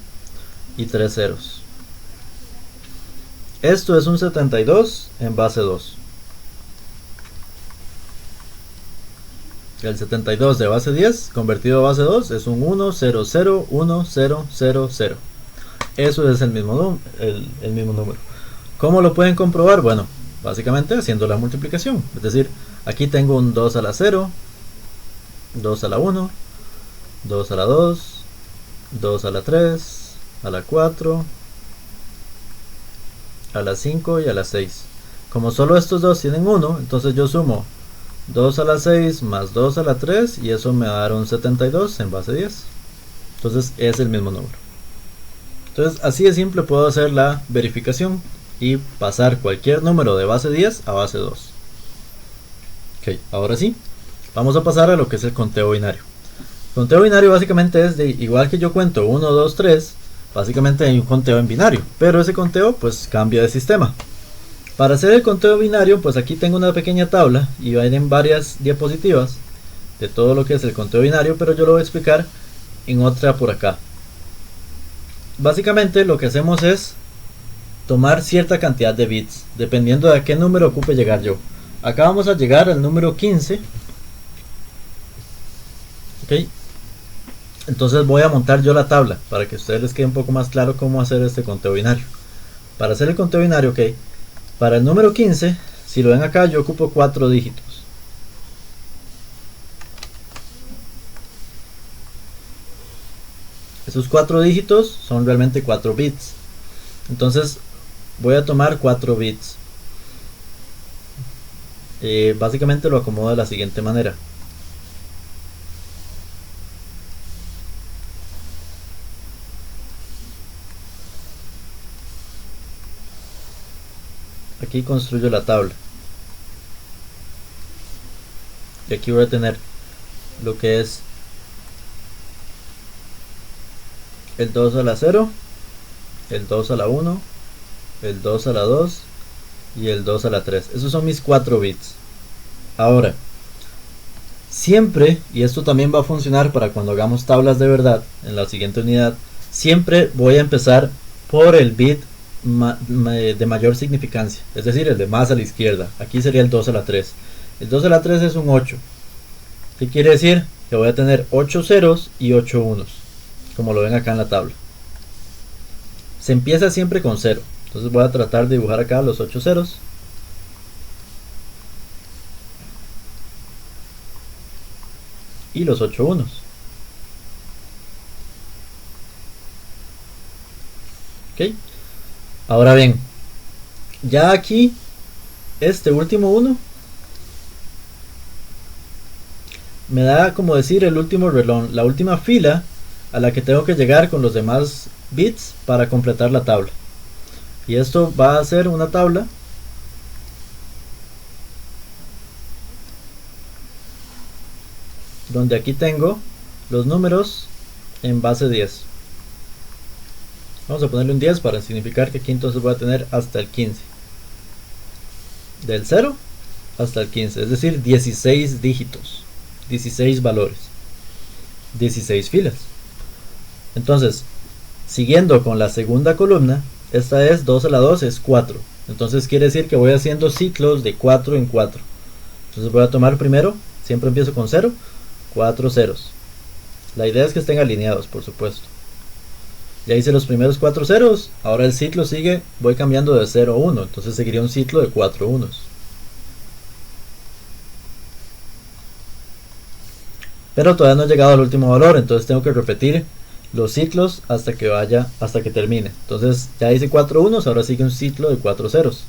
y 3 ceros. Esto es un 72 en base 2. El 72 de base 10 convertido a base 2 es un 1, 0, 0, 1, 0, 0, 0. Eso es el mismo número. ¿Cómo lo pueden comprobar? Bueno, básicamente haciendo la multiplicación. Es decir, aquí tengo un 2 a la 0, 2 a la 1, 2 a la 2, 2 a la 3, a la 4, a la 5 y a la 6. Como solo estos dos tienen 1, entonces yo sumo 2 a la 6 más 2 a la 3 y eso me va a dar un 72 en base 10. Entonces es el mismo número. Entonces así de simple puedo hacer la verificación y pasar cualquier número de base 10 a base 2. Ok, ahora sí, vamos a pasar a lo que es el conteo binario. El conteo binario básicamente es igual que yo cuento 1, 2, 3, básicamente hay un conteo en binario, pero ese conteo pues cambia de sistema. Para hacer el conteo binario, pues aquí tengo una pequeña tabla y vienen varias diapositivas de todo lo que es el conteo binario, pero yo lo voy a explicar en otra por acá. Básicamente lo que hacemos es tomar cierta cantidad de bits, dependiendo de a qué número ocupe llegar yo. Acá vamos a llegar al número 15. Ok. Entonces voy a montar yo la tabla para que a ustedes les quede un poco más claro cómo hacer este conteo binario. Para hacer el conteo binario, ok. Para el número 15, si lo ven acá, yo ocupo 4 dígitos. Esos 4 dígitos son realmente 4 bits. Entonces voy a tomar 4 bits. Básicamente lo acomodo de la siguiente manera. Aquí construyo la tabla. Y aquí voy a tener lo que es el 2 a la 0, el 2 a la 1, el 2 a la 2 y el 2 a la 3. Esos son mis 4 bits. Ahora, siempre, y esto también va a funcionar para cuando hagamos tablas de verdad en la siguiente unidad, siempre voy a empezar por el bit de mayor significancia, es decir, el de más a la izquierda. Aquí sería el 2 a la 3. El 2 a la 3 es un 8. ¿Qué quiere decir? Que voy a tener 8 ceros y 8 unos, como lo ven acá en la tabla. Se empieza siempre con 0. Entonces voy a tratar de dibujar acá los 8 ceros. Y los 8 unos. Ok. Ahora bien, ya aquí, este último 1 me da como decir el último renglón, la última fila a la que tengo que llegar con los demás bits para completar la tabla. Y esto va a ser una tabla donde aquí tengo los números en base 10. Vamos a ponerle un 10 para significar que aquí entonces voy a tener hasta el 15. Del 0 hasta el 15, es decir, 16 dígitos, 16 valores, 16 filas. Entonces, siguiendo con la segunda columna, esta es 2 a la 2, es 4. Entonces quiere decir que voy haciendo ciclos de 4 en 4. Entonces voy a tomar primero, siempre empiezo con 0, 4 ceros. La idea es que estén alineados, por supuesto. Ya hice los primeros 4 ceros, ahora el ciclo sigue, voy cambiando de 0 a 1, entonces seguiría un ciclo de 4 unos. pero todavía no he llegado al último valor, entonces tengo que repetir los ciclos hasta que termine. Entonces ya hice 4 unos, ahora sigue un ciclo de 4 ceros,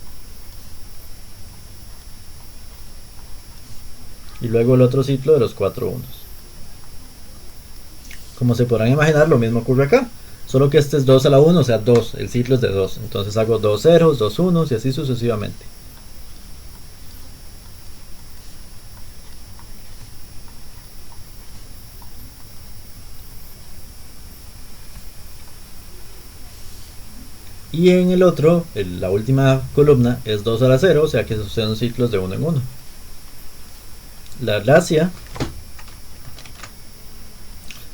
y luego el otro ciclo de los 4 unos. Como se podrán imaginar, lo mismo ocurre acá, solo que este es 2 a la 1, o sea 2, el ciclo es de 2, entonces hago 2 ceros, 2 unos y así sucesivamente. Y en el otro, la última columna es 2 a la 0, o sea que suceden ciclos de 1 en 1. La gracia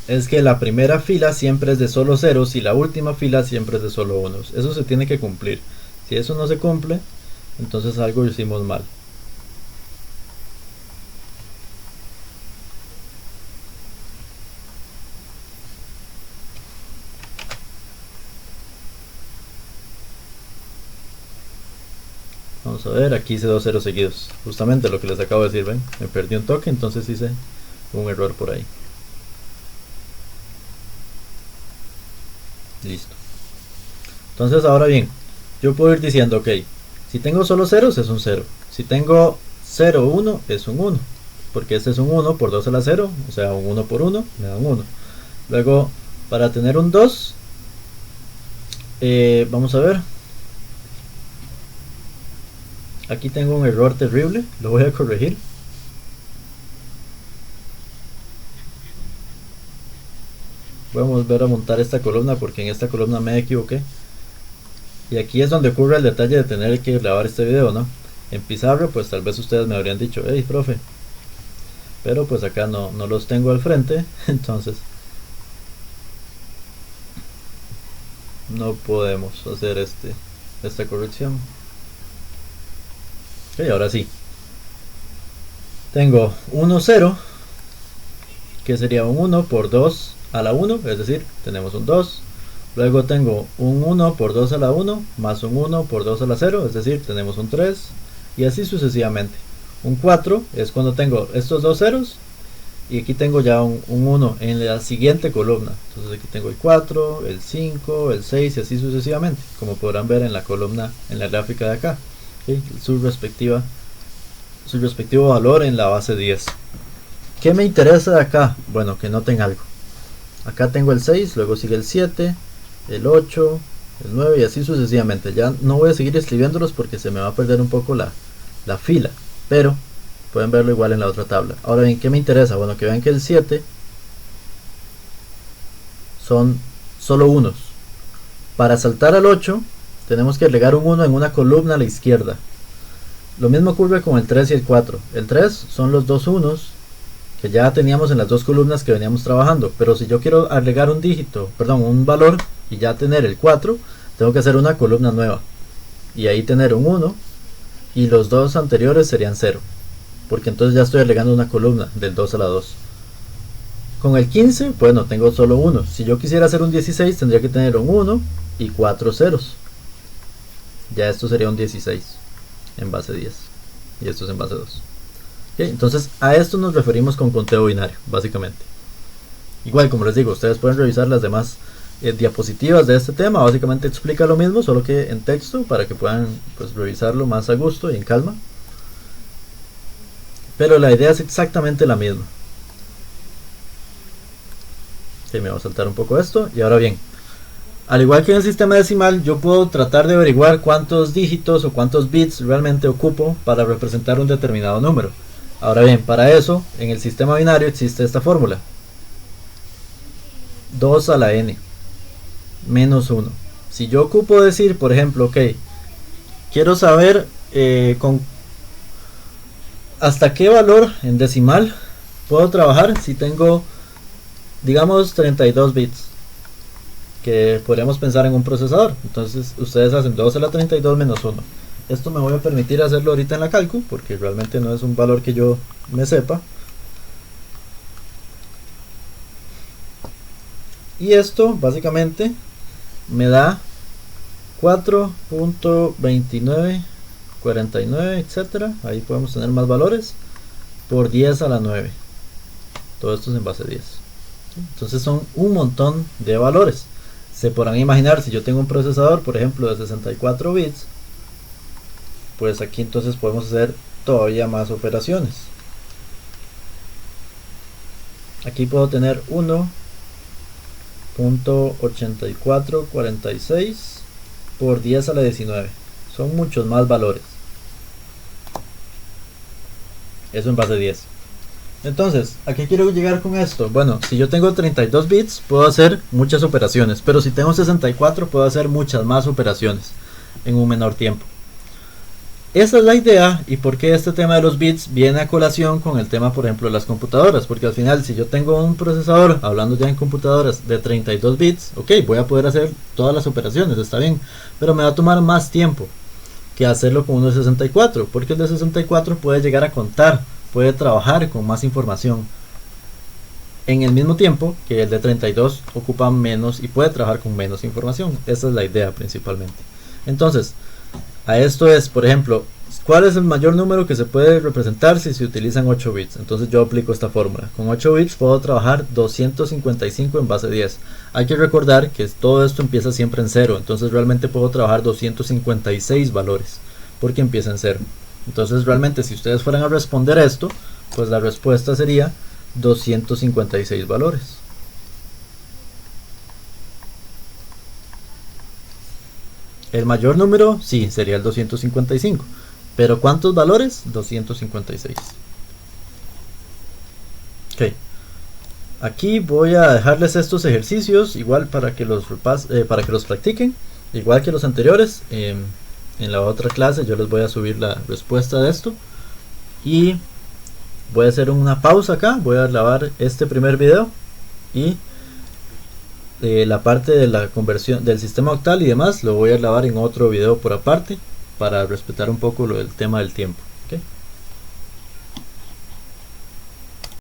es que la primera fila siempre es de solo ceros y la última fila siempre es de solo unos. Eso se tiene que cumplir. Si eso no se cumple, entonces algo hicimos mal. Vamos a ver, aquí hice 2 ceros seguidos. Justamente lo que les acabo de decir, ¿ven? Me perdí un toque, entonces hice un error por ahí. Listo. Entonces ahora bien, yo puedo ir diciendo, ok, si tengo solo ceros es un 0. Si tengo 0, 1 es un 1. Porque este es un 1 por 2 a la 0, o sea, un 1 por 1 me da un 1. Luego, para tener un 2, vamos a ver. Aquí tengo un error terrible, lo voy a corregir. Voy a volver a montar esta columna porque en esta columna me equivoqué. Y aquí es donde ocurre el detalle de tener que grabar este video, ¿no? En pizarra, pues tal vez ustedes me habrían dicho, hey, profe. Pero pues acá no los tengo al frente, entonces no podemos hacer esta corrección. Ok, ahora sí. Tengo 1, 0, que sería un 1 por 2 a la 1, es decir, tenemos un 2. Luego tengo un 1 por 2 a la 1 más un 1 por 2 a la 0, es decir, tenemos un 3. Y así sucesivamente. Un 4 es cuando tengo estos dos ceros. Y aquí tengo ya un 1 en la siguiente columna. Entonces aquí tengo el 4, el 5, el 6 y así sucesivamente. Como podrán ver en la columna, en la gráfica de acá. ¿Okay? Su respectivo valor en la base 10. ¿Qué me interesa de acá? Bueno, que noten algo. Acá tengo el 6, luego sigue el 7, el 8, el 9 y así sucesivamente. Ya no voy a seguir escribiéndolos porque se me va a perder un poco la fila. Pero pueden verlo igual en la otra tabla. Ahora bien, ¿qué me interesa? Bueno, que vean que el 7 son solo unos. Para saltar al 8 tenemos que agregar un 1 en una columna a la izquierda. Lo mismo ocurre con el 3 y el 4. El 3 son los dos unos que ya teníamos en las dos columnas que veníamos trabajando, pero si yo quiero agregar un valor y ya tener el 4, tengo que hacer una columna nueva y ahí tener un 1 y los dos anteriores serían 0, porque entonces ya estoy agregando una columna del 2 a la 2. Con el 15, bueno, tengo solo 1. Si yo quisiera hacer un 16, tendría que tener un 1 y 4 ceros. Ya esto sería un 16 en base 10 y esto es en base 2. Okay, entonces a esto nos referimos con conteo binario, básicamente. Igual, como les digo, ustedes pueden revisar las demás diapositivas de este tema. Básicamente explica lo mismo, solo que en texto, para que puedan pues, revisarlo más a gusto y en calma. Pero la idea es exactamente la misma. Okay, me voy a saltar un poco esto. Y ahora bien, al igual que en el sistema decimal, yo puedo tratar de averiguar cuántos dígitos o cuántos bits realmente ocupo para representar un determinado número. Ahora bien, para eso, en el sistema binario existe esta fórmula. 2 a la n menos 1. Si yo ocupo decir, por ejemplo, ok, quiero saber hasta qué valor en decimal puedo trabajar si tengo, digamos, 32 bits. Que podríamos pensar en un procesador. Entonces ustedes hacen 2 a la 32 menos 1. Esto me voy a permitir hacerlo ahorita en la calcu, porque realmente no es un valor que yo me sepa. Y esto básicamente me da 4.2949, etcétera. Ahí podemos tener más valores por 10 a la 9. todo esto es en base 10. Entonces son un montón de valores. Se podrán imaginar, si yo tengo un procesador, por ejemplo, de 64 bits, pues aquí entonces podemos hacer todavía más operaciones. Aquí puedo tener 1.8446 por 10 a la 19. Son muchos más valores. Eso en base 10. Entonces, ¿a qué quiero llegar con esto? Bueno, si yo tengo 32 bits, puedo hacer muchas operaciones, pero si tengo 64, puedo hacer muchas más operaciones en un menor tiempo. Esa es la idea, y por qué este tema de los bits viene a colación con el tema, por ejemplo, de las computadoras, porque al final, si yo tengo un procesador, hablando ya en computadoras, de 32 bits, ok, voy a poder hacer todas las operaciones, está bien, pero me va a tomar más tiempo que hacerlo con uno de 64, porque el de 64 puede llegar a contar, puede trabajar con más información en el mismo tiempo que el de 32 ocupa menos y puede trabajar con menos información. Esa es la idea principalmente. Entonces, a esto es, por ejemplo, ¿cuál es el mayor número que se puede representar si se utilizan 8 bits? Entonces yo aplico esta fórmula. Con 8 bits puedo trabajar 255 en base 10. Hay que recordar que todo esto empieza siempre en 0, entonces realmente puedo trabajar 256 valores, porque empieza en 0. Entonces realmente si ustedes fueran a responder esto, pues la respuesta sería 256 valores. El mayor número, sí, sería el 255. Pero ¿cuántos valores? 256. Ok. Aquí voy a dejarles estos ejercicios, igual para que los practiquen, igual que los anteriores. En la otra clase yo les voy a subir la respuesta de esto. Y voy a hacer una pausa acá, voy a grabar este primer video. Y la parte de la conversión del sistema octal y demás lo voy a grabar en otro video por aparte, para respetar un poco el tema del tiempo.